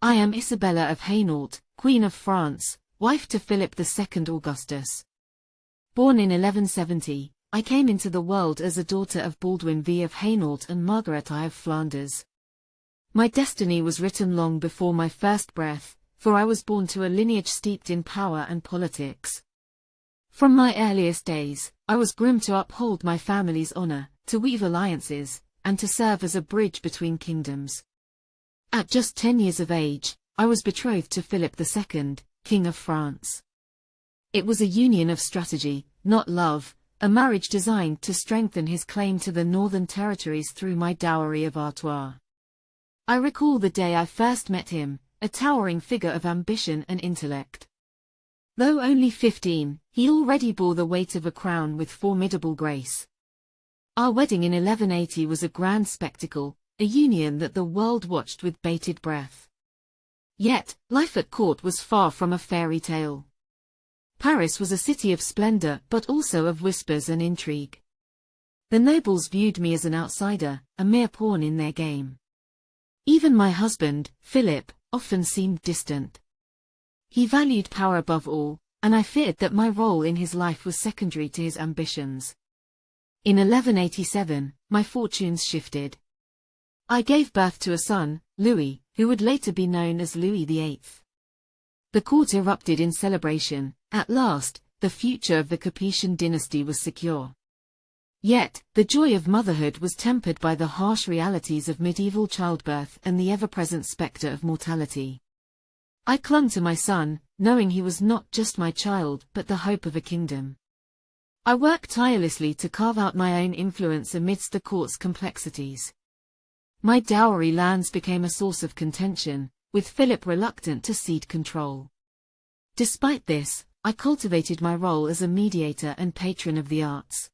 I am Isabella of Hainault, Queen of France, wife to Philip II Augustus. Born in 1170, I came into the world as a daughter of Baldwin V of Hainault and Margaret I of Flanders. My destiny was written long before my first breath, for I was born to a lineage steeped in power and politics. From my earliest days, I was groomed to uphold my family's honor, to weave alliances, and to serve as a bridge between kingdoms. At just 10 years of age, I was betrothed to Philip II, King of France. It was a union of strategy, not love, a marriage designed to strengthen his claim to the northern territories through my dowry of Artois. I recall the day I first met him, a towering figure of ambition and intellect. Though only 15, he already bore the weight of a crown with formidable grace. Our wedding in 1180 was a grand spectacle, a union that the world watched with bated breath. Yet, life at court was far from a fairy tale. Paris was a city of splendor but also of whispers and intrigue. The nobles viewed me as an outsider, a mere pawn in their game. Even my husband, Philip, often seemed distant. He valued power above all, and I feared that my role in his life was secondary to his ambitions. In 1187, my fortunes shifted. I gave birth to a son, Louis, who would later be known as Louis VIII. The court erupted in celebration. At last, the future of the Capetian dynasty was secure. Yet, the joy of motherhood was tempered by the harsh realities of medieval childbirth and the ever-present spectre of mortality. I clung to my son, knowing he was not just my child but the hope of a kingdom. I worked tirelessly to carve out my own influence amidst the court's complexities. My dowry lands became a source of contention, with Philip reluctant to cede control. Despite this, I cultivated my role as a mediator and patron of the arts.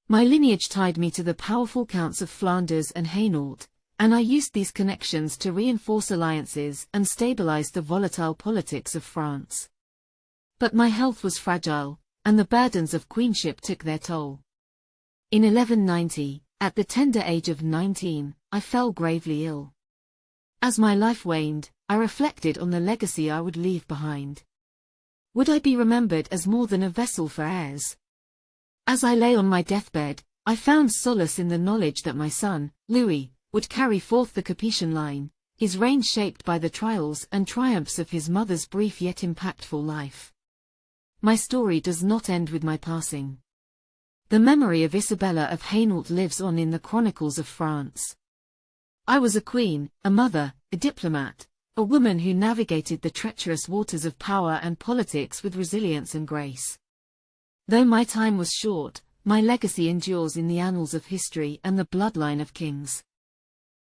My lineage tied me to the powerful Counts of Flanders and Hainault, and I used these connections to reinforce alliances and stabilize the volatile politics of France. But my health was fragile, and the burdens of queenship took their toll. In 1190, at the tender age of 19, I fell gravely ill. As my life waned, I reflected on the legacy I would leave behind. Would I be remembered as more than a vessel for heirs? As I lay on my deathbed, I found solace in the knowledge that my son, Louis, would carry forth the Capetian line, his reign shaped by the trials and triumphs of his mother's brief yet impactful life. My story does not end with my passing. The memory of Isabella of Hainault lives on in the chronicles of France. I was a queen, a mother, a diplomat, a woman who navigated the treacherous waters of power and politics with resilience and grace. Though my time was short, my legacy endures in the annals of history and the bloodline of kings.